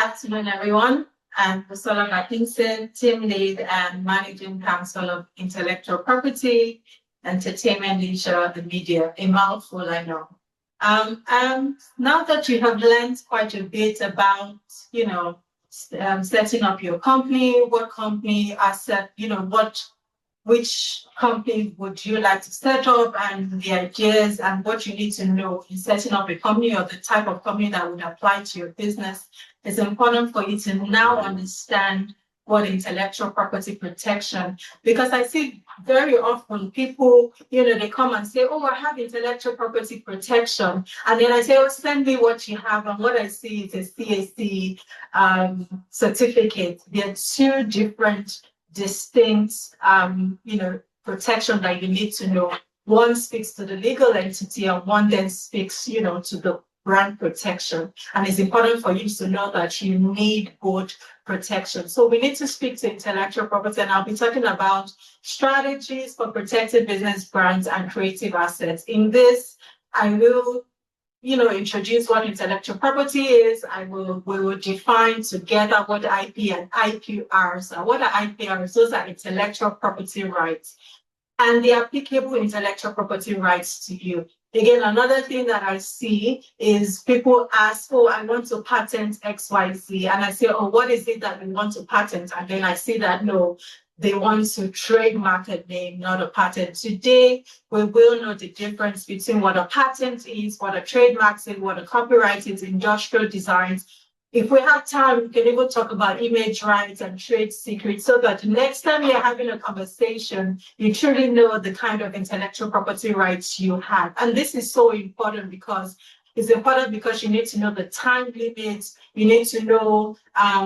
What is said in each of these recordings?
afternoon, everyone. I'm Busola Bakinson, Team Lead and Managing Counsel of Intellectual Property, Entertainment, Leisure, and Media. A mouthful, I know. Now that you have learned quite a bit about, setting up your company, what company asset, which company would you like to set up and the ideas and what you need to know in setting up a company or the type of company that would apply to your business. It's important for you to now understand what intellectual property protection, because I see very often people, they come and say, oh, I have intellectual property protection. And then I say, oh, send me what you have. And what I see is a CAC certificate. They're two different distinct, protection that you need to know. One speaks to the legal entity and one then speaks, to the brand protection. And it's important for you to know that you need both protection. So we need to speak to intellectual property, and I'll be talking about strategies for protecting business brands and creative assets. In this, I will introduce what intellectual property is. We will define together what IP and IPRs are. What are IPRs? Those are intellectual property rights and the applicable intellectual property rights to you. Again, another thing that I see is people ask, oh, I want to patent XYZ. And I say, oh, what is it that we want to patent? And then I see that, no, they want to trademark a name, not a patent. Today, we will know the difference between what a patent is, what a trademark is, what a copyright is, industrial designs. If we have time, we can even talk about image rights and trade secrets so that next time you're having a conversation, you truly know the kind of intellectual property rights you have. And this is so important because it's important because you need to know the time limits. You need to know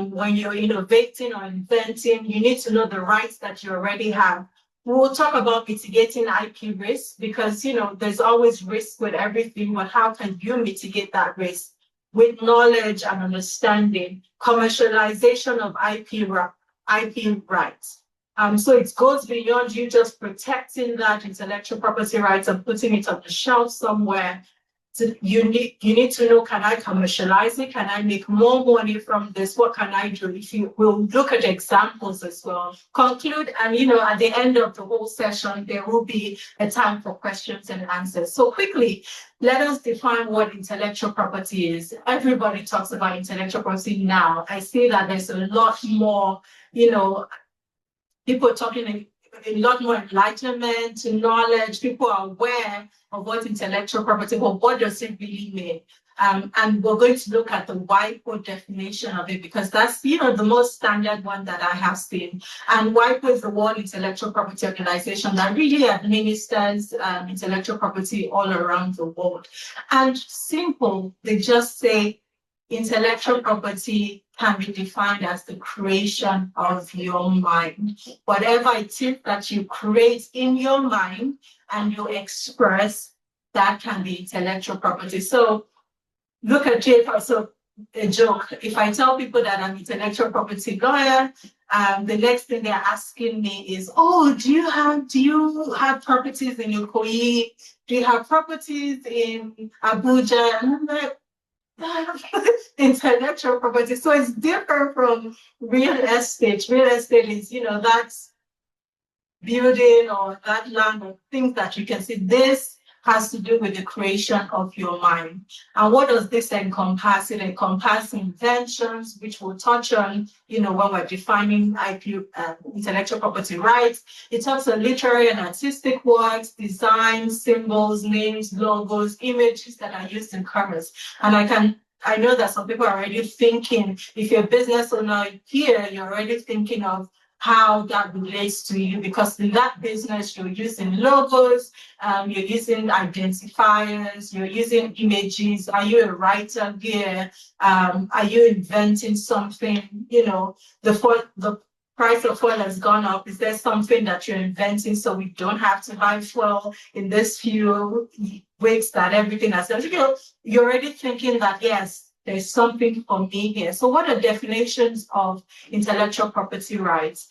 when you're innovating or inventing, you need to know the rights that you already have. We'll talk about mitigating IP risk because, there's always risk with everything, but how can you mitigate that risk? With knowledge and understanding, commercialization of IP rights. So it goes beyond you just protecting that intellectual property rights and putting it on the shelf somewhere. So you need to know, can I commercialize it? Can I make more money from this? What can I do? We'll look at examples as well. Conclude, and at the end of the whole session, there will be a time for questions and answers. So quickly, let us define what intellectual property is. Everybody talks about intellectual property now. I see that there's a lot more, people talking a lot more enlightenment, knowledge. People are aware of what intellectual property, but what does it really mean? And we're going to look at the WIPO definition of it because that's, the most standard one that I have seen. And WIPO is the World Intellectual Property Organization that really administers intellectual property all around the world. And simple, they just say intellectual property can be defined as the creation of your mind. Whatever it is that you create in your mind and you express, that can be intellectual property. So look at it also a joke. If I tell people that I'm an intellectual property lawyer, the next thing they're asking me is, oh, do you have properties in Ikoyi? Do you have properties in Abuja? And I'm like, intellectual property. So it's different from real estate. Real estate is, that's building or that land or things that you can see. This has to do with the creation of your mind. And what does this encompass? It encompasses inventions, which we'll touch on, when we're defining IP, intellectual property rights. It talks about literary and artistic works, designs, symbols, names, logos, images that are used in commerce. And I know that some people are already thinking, if you're a business owner here, you're already thinking of how that relates to you, because in that business, you're using logos, you're using identifiers, you're using images. Are you a writer here? Are you inventing something? The price of oil has gone up. Is there something that you're inventing so we don't have to buy fuel in this few weeks that everything has gone? You're already thinking that, yes, there's something for me here. So what are definitions of intellectual property rights?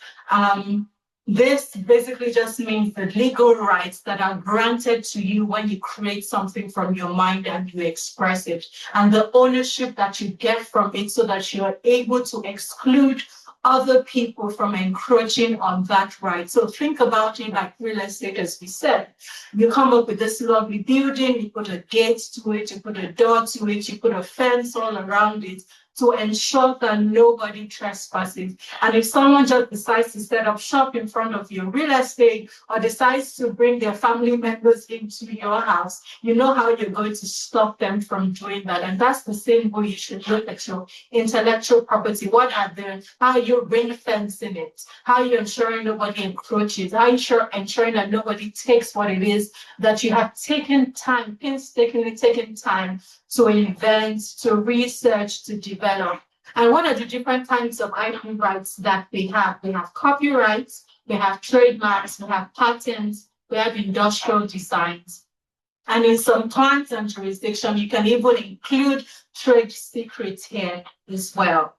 This basically just means the legal rights that are granted to you when you create something from your mind and you express it, and the ownership that you get from it so that you are able to exclude other people from encroaching on that right. So think about it like real estate, as we said. You come up with this lovely building, you put a gate to it, you put a door to it, you put a fence all around it to ensure that nobody trespasses. And if someone just decides to set up shop in front of your real estate or decides to bring their family members into your house, you know how you're going to stop them from doing that. And that's the same way you should look at your intellectual property. What are the, how are you ring fencing it? How are you ensuring nobody encroaches? How are you ensuring that nobody takes what it is that you have taken time, painstakingly taken time to invent, to research, to develop? And what are the different kinds of IP rights that they have? They have copyrights, they have trademarks, they have patents, they have industrial designs. And in some clients and jurisdiction, you can even include trade secrets here as well.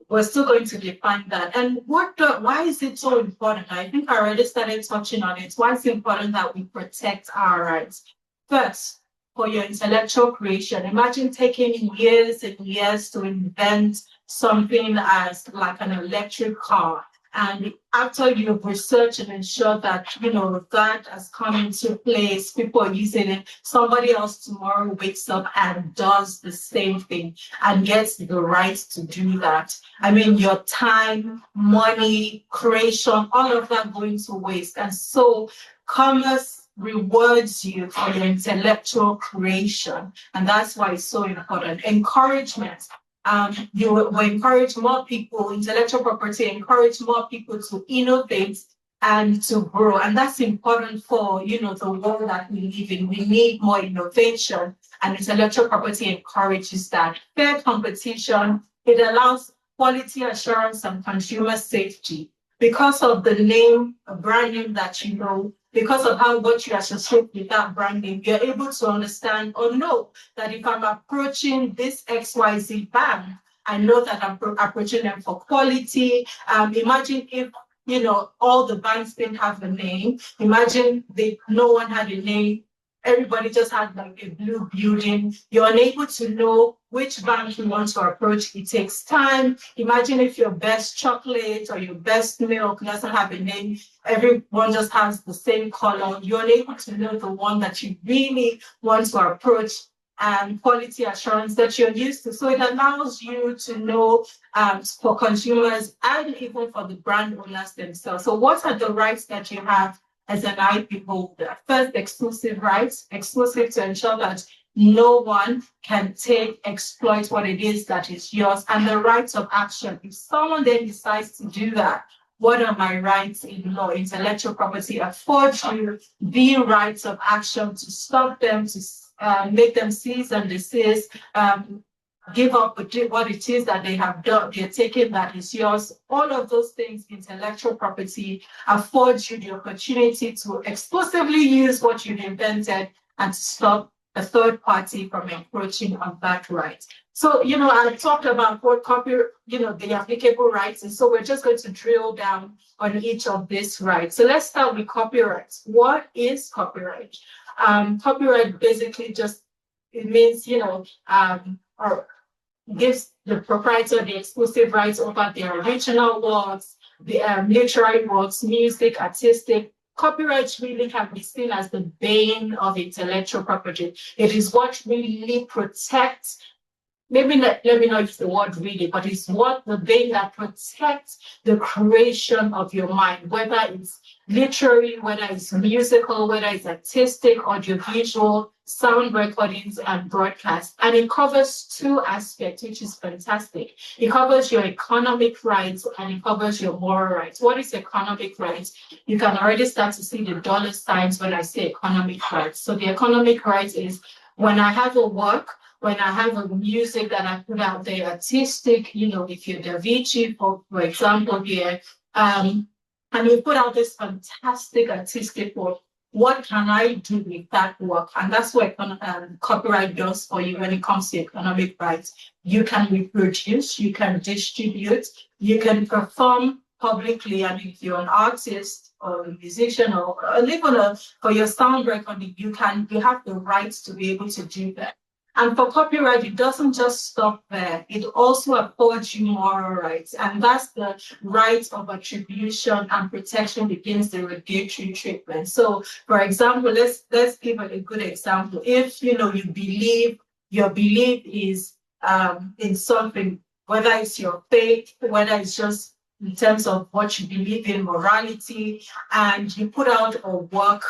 We're still going to define that. And why is it so important? I think I already started touching on it. Why is it important that we protect our rights? First, for your intellectual creation, imagine taking years and years to invent something as like an electric car. And after you've researched and ensured that, that has come into place, people are using it, somebody else tomorrow wakes up and does the same thing and gets the right to do that. I mean, your time, money, creation, all of that going to waste. And so commerce rewards you for your intellectual creation. And that's why it's so important. Encouragement. You will encourage more people, intellectual property, encourage more people to innovate and to grow. And that's important for, the world that we live in. We need more innovation, and intellectual property encourages that. Fair competition, it allows quality assurance and consumer safety. Because of the name, brand name that you know, because of what you associate with that brand name, you're able to understand or know that if I'm approaching this XYZ bank, I know that I'm approaching them for quality. Imagine if, all the banks didn't have a name. Imagine no one had a name. Everybody just had like a blue building. You're unable to know which bank you want to approach. It takes time. Imagine if your best chocolate or your best milk doesn't have a name. Everyone just has the same color. You're unable to know the one that you really want to approach and quality assurance that you're used to. So it allows you to know for consumers and even for the brand owners themselves. So what are the rights that you have as an IP holder? First, exclusive rights, exclusive to ensure that no one can exploit what it is that is yours, and the rights of action. If someone then decides to do that, what are my rights in law? Intellectual property affords you the rights of action to stop them, to make them cease and desist, give up what it is that they have done, they're taking that is yours. All of those things, intellectual property affords you the opportunity to exclusively use what you've invented and to stop a third party from encroaching on that right. So, I talked about what the applicable rights, and so we're just going to drill down on each of these rights. So let's start with copyright. What is copyright? Copyright basically it means, or gives the proprietor the exclusive rights over their original works, the literary works, music, artistic. Copyright really can be seen as the bane of intellectual property. It is what really protects, let me not use the word really, but it's the bane that protects the creation of your mind, whether it's literary, whether it's musical, whether it's artistic, audiovisual, sound recordings, and broadcast. And it covers two aspects, which is fantastic. It covers your economic rights and it covers your moral rights. What is economic rights? You can already start to see the dollar signs when I say economic rights. So the economic rights is when I have a work, when I have a music that I put out there, artistic, if you're Da Vinci, for example, here, and you put out this fantastic artistic work, what can I do with that work? And that's what copyright does for you when it comes to economic rights. You can reproduce, you can distribute, you can perform publicly, and if you're an artist or a musician or even for your sound recording, you have the rights to be able to do that. And for copyright, it doesn't just stop there. It also affords you moral rights. And that's the right of attribution and protection against derogatory treatment. So, for example, let's give a good example. If you believe your belief is in something, whether it's your faith, whether it's just in terms of what you believe in, morality, and you put out a work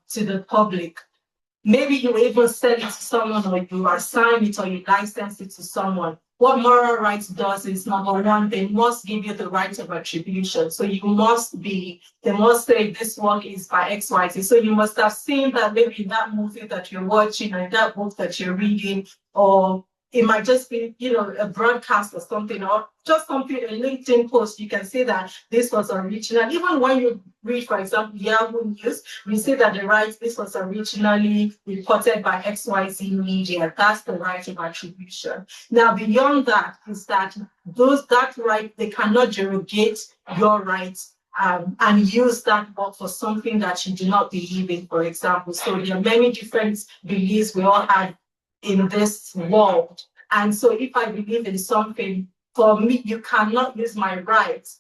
to the public. Maybe you even sell it to someone, or you assign it, or you license it to someone. What moral rights does is, number one, they must give you the right of attribution. So they must say this work is by XYZ. So you must have seen that maybe in that movie that you're watching, or in that book that you're reading, or it might just be, a broadcast or something, or just something, a LinkedIn post. You can see that this was original. Even when you read, for example, Yahoo News, you see that this was originally reported by XYZ Media. That's the right of attribution. Now, beyond that is that that right, they cannot derogate your rights and use that work for something that you do not believe in, for example. So there are many different beliefs we all have in this world. And so if I believe in something, for me, you cannot use my rights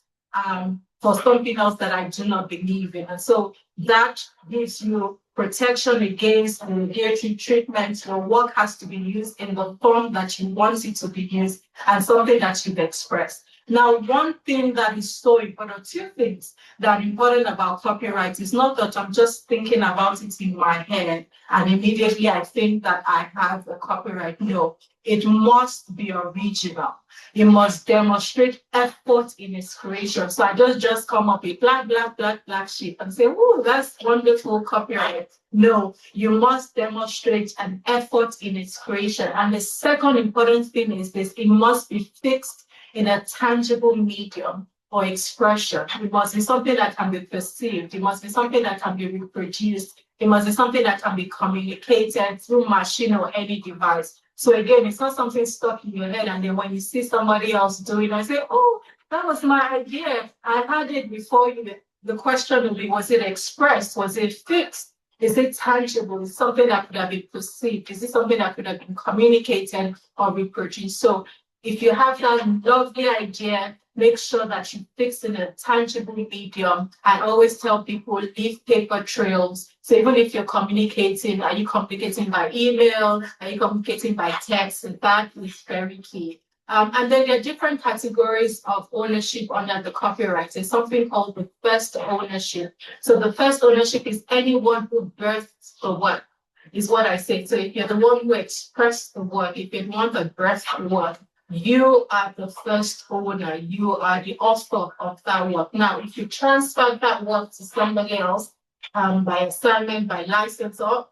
for something else that I do not believe in. And so that gives you protection against derogatory treatment. Your work has to be used in the form that you want it to be used and something that you've expressed. Now, one thing that is so important, two things that are important about copyright is not that I'm just thinking about it in my head and immediately I think that I have a copyright. No, it must be original. It must demonstrate effort in its creation. So I don't just come up with black sheep and say, oh, that's wonderful copyright. No, you must demonstrate an effort in its creation. And the second important thing is this: it must be fixed in a tangible medium or expression. It must be something that can be perceived. It must be something that can be reproduced. It must be something that can be communicated through machine or any device. So again, it's not something stuck in your head, and then when you see somebody else doing it, I say, oh, that was my idea. I had it before you. The question will be, was it expressed? Was it fixed? Is it tangible? Is it something that could have been perceived? Is it something that could have been communicated or reproduced? So if you have that lovely idea, make sure that you fix in a tangible medium. I always tell people, leave paper trails. So even if you're communicating, are you communicating by email? Are you communicating by text? And that is very key. And then there are different categories of ownership under the copyright. There's something called the first ownership. So the first ownership is anyone who births the work, is what I say. So if you're the one who expressed the work, if you're the one that birthed the work, you are the first owner. You are the author of that work. Now, if you transfer that work to somebody else by assignment, by license, or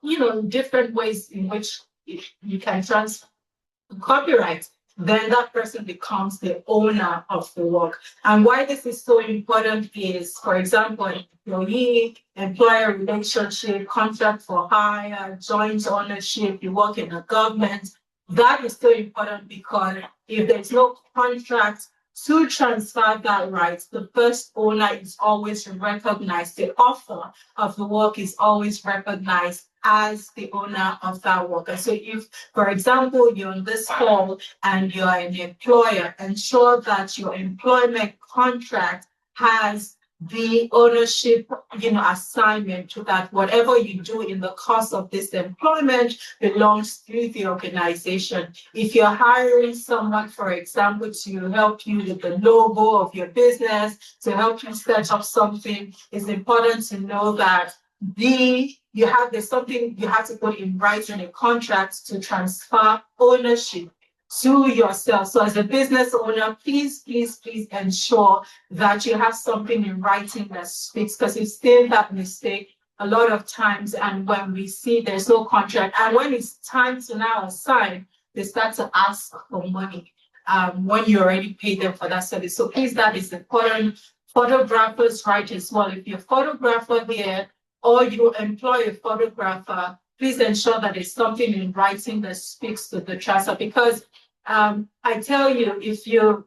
different ways in which you can transfer copyright, then that person becomes the owner of the work. And why this is so important is, for example, employee-employer relationship, contract for hire, joint ownership, you work in a government. That is so important because if there's no contract to transfer that right, the first owner is always recognized. The author of the work is always recognized as the owner of that work. And so if, for example, you're on this call and you're an employer, ensure that your employment contract has the ownership, assignment to that whatever you do in the course of this employment belongs to the organization. If you're hiring someone, for example, to help you with the logo of your business, to help you set up something, it's important to know that there's something you have to put in writing, a contract to transfer ownership to yourself. So as a business owner, please ensure that you have something in writing that speaks, because we've seen that mistake a lot of times. And when we see there's no contract, and when it's time to now assign, they start to ask for money when you already paid them for that service. So please, that is important. Photographers right as well. If you're a photographer here or you employ a photographer, please ensure that there's something in writing that speaks to the transfer, because I tell you, if you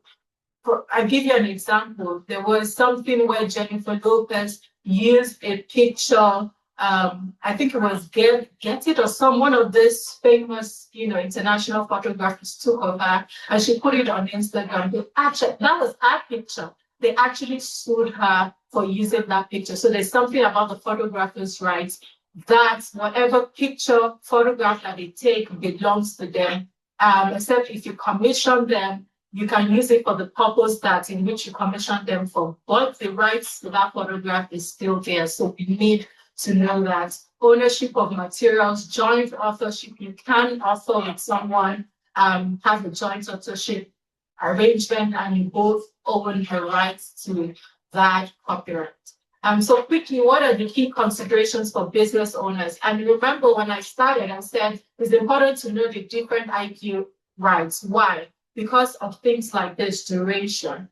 I'll give you an example. There was something where Jennifer Lopez used a picture. I think it was Get It or some one of these famous, international photographers took of her and she put it on Instagram. That was her picture. They actually sued her for using that picture. So there's something about the photographer's rights that whatever photograph that they take belongs to them. Except if you commission them, you can use it for the purpose that in which you commission them for. But the rights to that photograph is still there. So we need to know that ownership of materials, joint authorship, you can author with someone, have a joint authorship arrangement, and you both own the rights to that copyright. So quickly, what are the key considerations for business owners? And remember when I started, I said it's important to know the different IP rights. Why? Because of things like this, duration.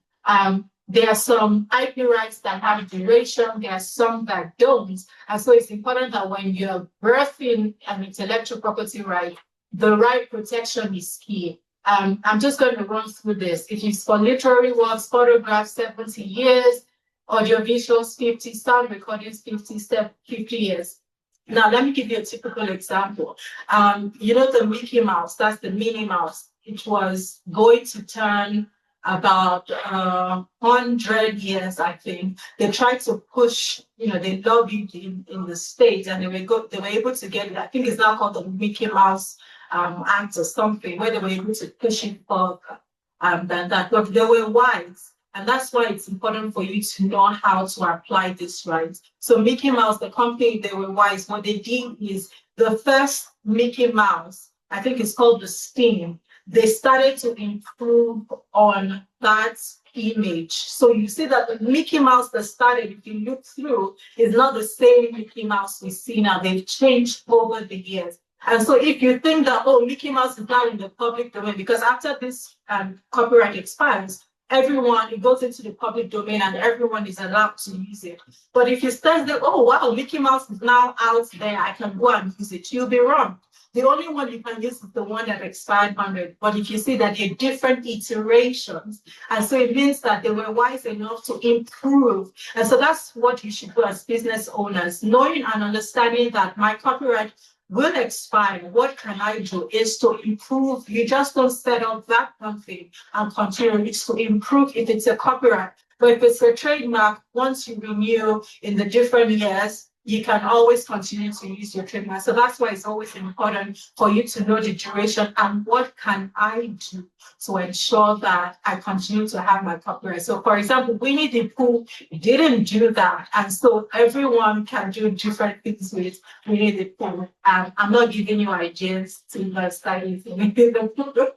There are some IP rights that have duration, there are some that don't. And so it's important that when you're birthing an intellectual property right, the right protection is key. I'm just going to run through this. If it's for literary works, photographs, 70 years, audiovisuals, 50, sound recordings, 50 years. Now, let me give you a typical example. The Mickey Mouse, that's the Minnie Mouse. It was going to turn about 100 years, I think. They tried to push, they lobbied in the States, and they were able to get it. I think it's now called the Mickey Mouse Act or something, where they were able to push it further than that. But they were wise. And that's why it's important for you to know how to apply this right. So Mickey Mouse, the company, they were wise. What they did is the first Mickey Mouse, I think it's called the Steam, they started to improve on that image. So you see that the Mickey Mouse that started, if you look through, is not the same Mickey Mouse we see now. They've changed over the years. And so if you think that, Mickey Mouse is now in the public domain, because after this copyright expires, it goes into the public domain and everyone is allowed to use it. But if you start there, oh, wow, Mickey Mouse is now out there, I can go and use it, you'll be wrong. The only one you can use is the one that expired 100. But if you see that there are different iterations, and so it means that they were wise enough to improve. And so that's what you should do as business owners, knowing and understanding that my copyright will expire. What can I do is to improve. You just don't set up that one thing and continue. It's to improve if it's a copyright. But if it's a trademark, once you renew in the different years, you can always continue to use your trademark. So that's why it's always important for you to know the duration and what can I do to ensure that I continue to have my copyright. So for example, Winnie the Pooh didn't do that. And so everyone can do different things with Winnie the Pooh. I'm not giving you ideas to start using Winnie the Pooh.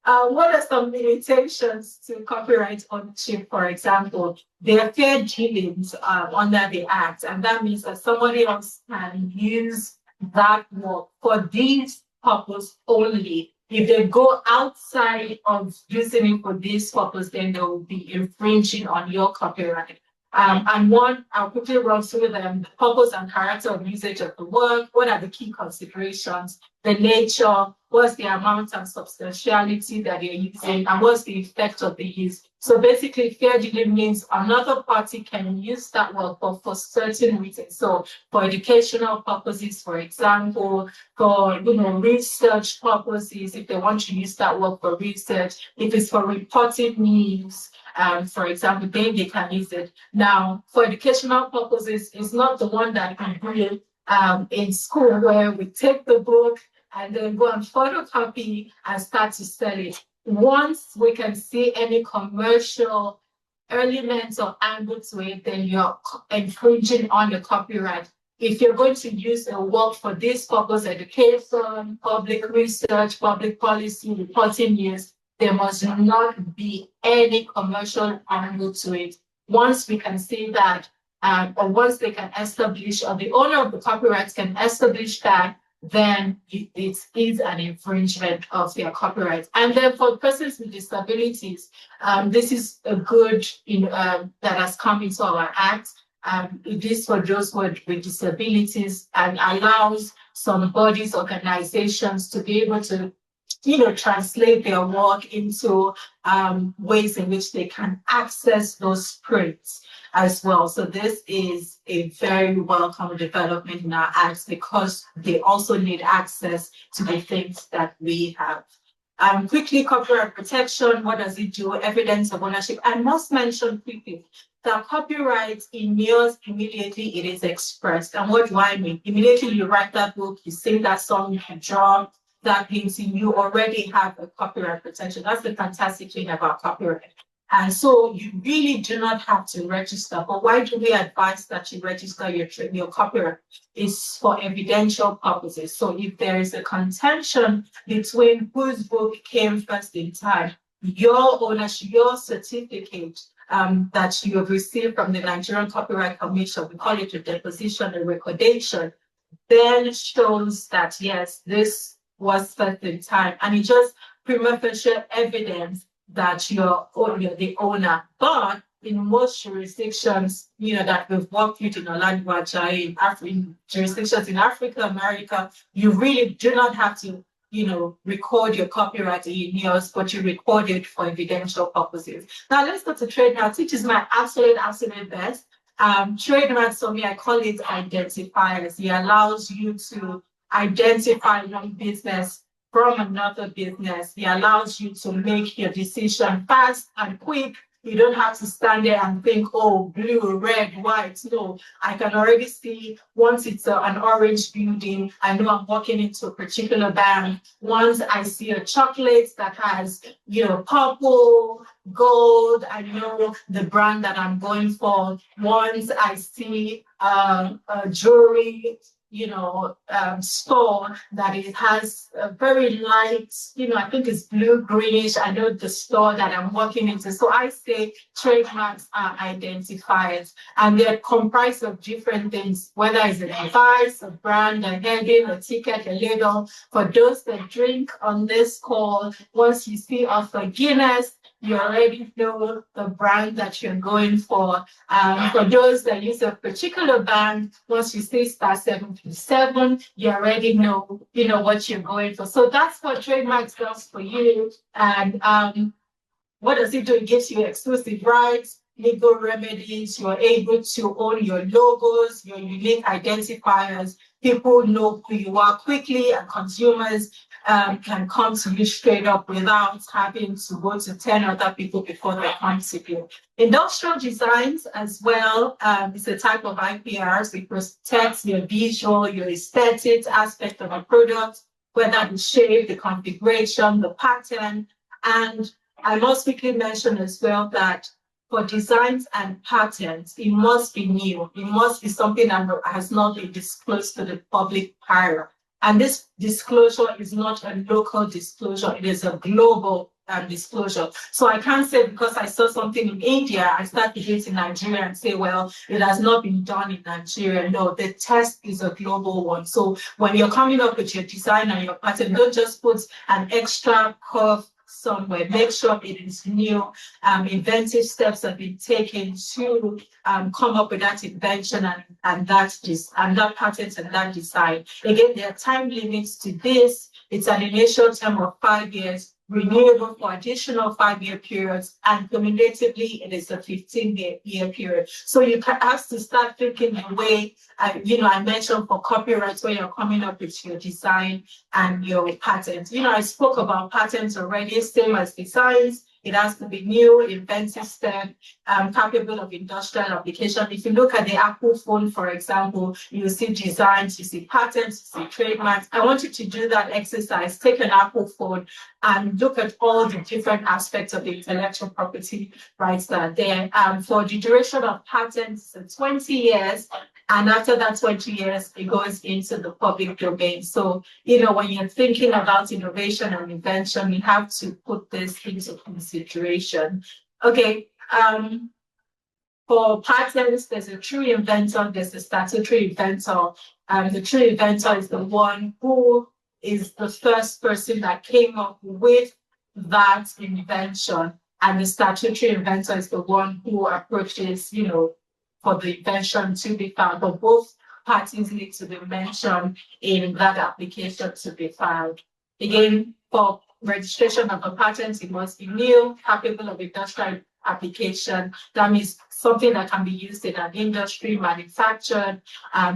What are some limitations to copyright ownership, for example? There are fair dealings under the Act, and that means that somebody else can use that work for this purpose only. If they go outside of using it for this purpose, then they will be infringing on your copyright. I'll quickly run through them: the purpose and character of usage of the work, what are the key considerations, the nature, what's the amount and substantiality that you're using, and what's the effect of the use. So basically, fair dealing means another party can use that work for certain reasons. So for educational purposes, for example, for research purposes, if they want to use that work for research, if it's for reporting news, for example, then they can use it. Now, for educational purposes, it's not the one that we do in school where we take the book and then go and photocopy and start to sell it. Once we can see any commercial elements or angle to it, then you're infringing on the copyright. If you're going to use a work for this purpose, education, public research, public policy, reporting news, there must not be any commercial angle to it. Once we can see that, or once they can establish, or the owner of the copyrights can establish that, then it is an infringement of their copyright. And then for persons with disabilities, this is a good that has come into our Act. It is for those with disabilities and allows some bodies, organizations to be able to translate their work into ways in which they can access those prints as well. So this is a very welcome development in our acts because they also need access to the things that we have. Quickly, copyright protection, what does it do? Evidence of ownership. I must mention quickly that copyright inures immediately it is expressed. And what do I mean? Immediately you write that book, you sing that song, you draw that painting, you already have a copyright protection. That's the fantastic thing about copyright. And so you really do not have to register. But why do we advise that you register your copyright? It's for evidential purposes. So if there is a contention between whose book came first in time, your ownership, your certificate that you have received from the Nigerian Copyright Commission, we call it a deposition, a recordation, then shows that yes, this was first in time. And it just prima facie evidence that you're the owner. But in most jurisdictions, that we've worked with in Orlando, in jurisdictions in Africa, America, you really do not have to, record your copyright in yours, but you record it for evidential purposes. Now let's go to trademarks, which is my absolute best. Trademarks, for me, I call it identifiers. It allows you to identify one business from another business. It allows you to make your decision fast and quick. You don't have to stand there and think, oh, blue, red, white. No, I can already see once it's an orange building, I know I'm walking into a particular bank. Once I see a chocolate that has, purple, gold, I know the brand that I'm going for. Once I see a jewelry, store that it has a very light, I think it's blue greenish. I know the store that I'm walking into. So I say trademarks are identifiers and they're comprised of different things, whether it's a device, a brand, a heading, a ticket, a label. For those that drink on this call, once you see Author Guinness, you already know the brand that you're going for. For those that use a particular band, once you say star 727, you already know, what you're going for. So that's what trademarks does for you. And what does it do? It gives you exclusive rights, legal remedies. You're able to own your logos, your unique identifiers. People know who you are quickly, and consumers can come to you straight up without having to go to 10 other people before they come to you. Industrial designs as well is a type of IPR. So it protects your visual, your aesthetic aspect of a product, whether the shape, the configuration, the pattern. And I must quickly mention as well that for designs and patents, it must be new. It must be something that has not been disclosed to the public prior. And this disclosure is not a local disclosure, it is a global disclosure. So I can't say because I saw something in India, I start to do it in Nigeria and say, well, it has not been done in Nigeria. No, the test is a global one. So when you're coming up with your design and your pattern, don't just put an extra curve somewhere. Make sure it is new. Inventive steps have been taken to come up with that invention and that patent and that design. Again, there are time limits to this. It's an initial term of 5 years, renewable for additional 5-year periods, and cumulatively it is a 15-year period. So you have to start thinking the way, I mentioned for copyright where you're coming up with your design and your patent. I spoke about patents already, same as designs. It has to be new, inventive step, capable of industrial application. If you look at the Apple phone, for example, you see designs, you see patents, you see trademarks. I want you to do that exercise. Take an Apple phone and look at all the different aspects of the intellectual property rights that are there. For the duration of patents, it's 20 years. And after that 20 years, it goes into the public domain. So, when you're thinking about innovation and invention, you have to put this into consideration. Okay. For patents, there's a true inventor, there's a statutory inventor. The true inventor is the one who is the first person that came up with that invention. And the statutory inventor is the one who approaches, for the invention to be found. But both parties need to be mentioned in that application to be filed. Again, for registration of a patent, it must be new, capable of industrial application. That means something that can be used in an industry, manufactured,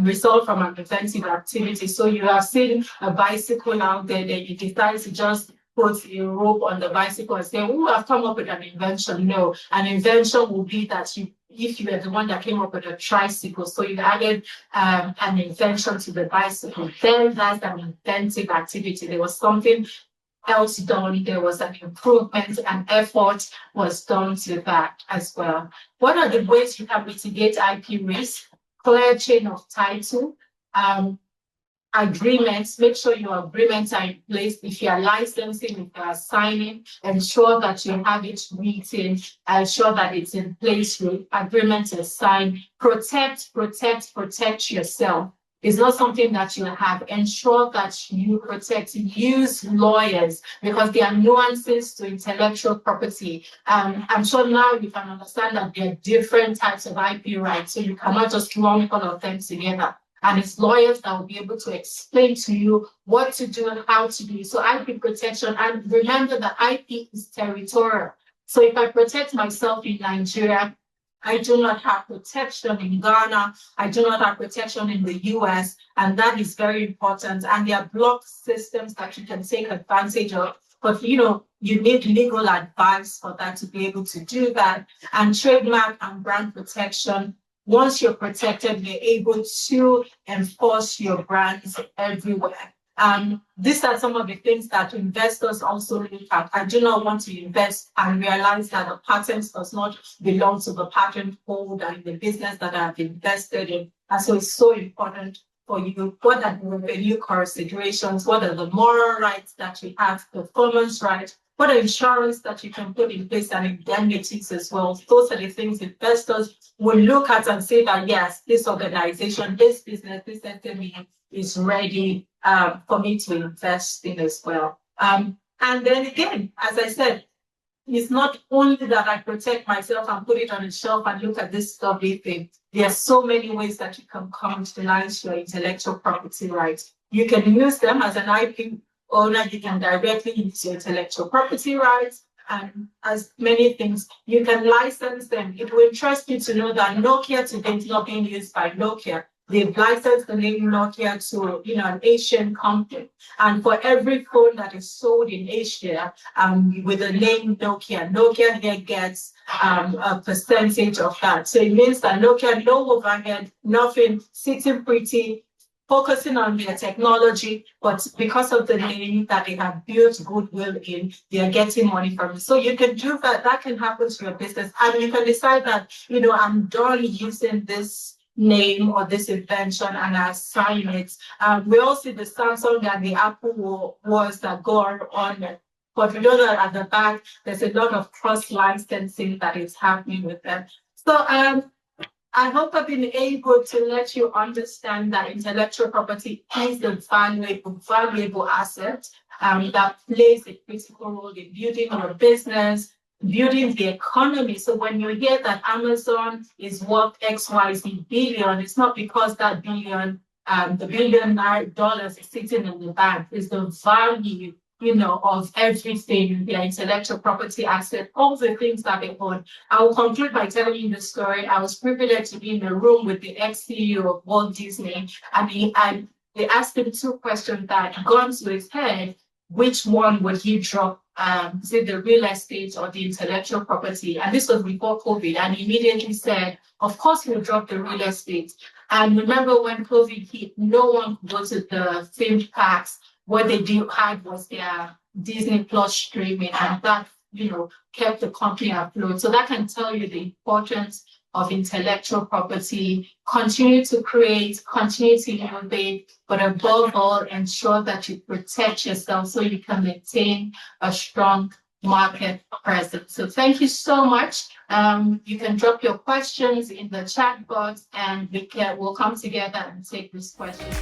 result from an inventive activity. So you have seen a bicycle out there, then you decide to just put a rope on the bicycle and say, oh, I've come up with an invention. No, an invention will be that if you were the one that came up with a tricycle, so you added an invention to the bicycle, then that's an inventive activity. There was something else done, there was an improvement, and effort was done to that as well. What are the ways you can mitigate IP risk? Clear chain of title, agreements, make sure your agreements are in place. If you are licensing, if you are signing, ensure that you have it written, ensure that it's in place, your agreement is signed. Protect yourself. It's not something that you have. Ensure that you protect. Use lawyers because there are nuances to intellectual property. I'm sure now you can understand that there are different types of IP rights, so you cannot just lump all of them together. And it's lawyers that will be able to explain to you what to do and how to do it. So IP protection, and remember that IP is territorial. So if I protect myself in Nigeria, I do not have protection in Ghana. I do not have protection in the US. And that is very important. And there are block systems that you can take advantage of. But, you need legal advice for that to be able to do that. And trademark and brand protection. Once you're protected, you're able to enforce your brands everywhere. These are some of the things that investors also look at. I do not want to invest and realize that the patent does not belong to the patent holder in the business that I've invested in. And so it's so important for you. What are the revenue considerations? What are the moral rights that you have? Performance rights? What are insurance that you can put in place and indemnities as well? Those are the things investors will look at and say that, yes, this organization, this business, this SME is ready for me to invest in as well. And then again, as I said, it's not only that I protect myself and put it on a shelf and look at this lovely thing. There are so many ways that you can commercialize your intellectual property rights. You can use them as an IP owner, you can directly use your intellectual property rights, and as many things, you can license them. It will interest you to know that Nokia today is not being used by Nokia. They've licensed the name Nokia to an Asian company. And for every phone that is sold in Asia with the name Nokia, Nokia here gets a percentage of that. So it means that Nokia, no overhead, nothing, sitting pretty, focusing on their technology, but because of the name that they have built goodwill in, they are getting money from it. So you can do that. That can happen to your business. And you can decide that, I'm done using this name or this invention and I sign it. We all see the Samsung and the Apple wars that go on. But we know that at the back, there's a lot of cross-licensing that is happening with them. So I hope I've been able to let you understand that intellectual property is a valuable asset that plays a critical role in building your business, building the economy. So when you hear that Amazon is worth XYZ billion, it's not because that billion, the $1 billion is sitting in the bank. It's the value of everything, their intellectual property asset, all the things that they own. I will conclude by telling you the story. I was privileged to be in a room with the ex-CEO of Walt Disney, and they asked him two questions that gone to his head. Which one would he drop? Is it the real estate or the intellectual property? And this was before COVID. And he immediately said, of course, he'll drop the real estate. And remember when COVID hit, no one could go to the theme parks. What they had was their Disney Plus streaming, and that, kept the company afloat. So that can tell you the importance of intellectual property. Continue to create, continue to innovate, but above all, ensure that you protect yourself so you can maintain a strong market presence. So thank you so much. You can drop your questions in the chat box and we'll come together and take these questions.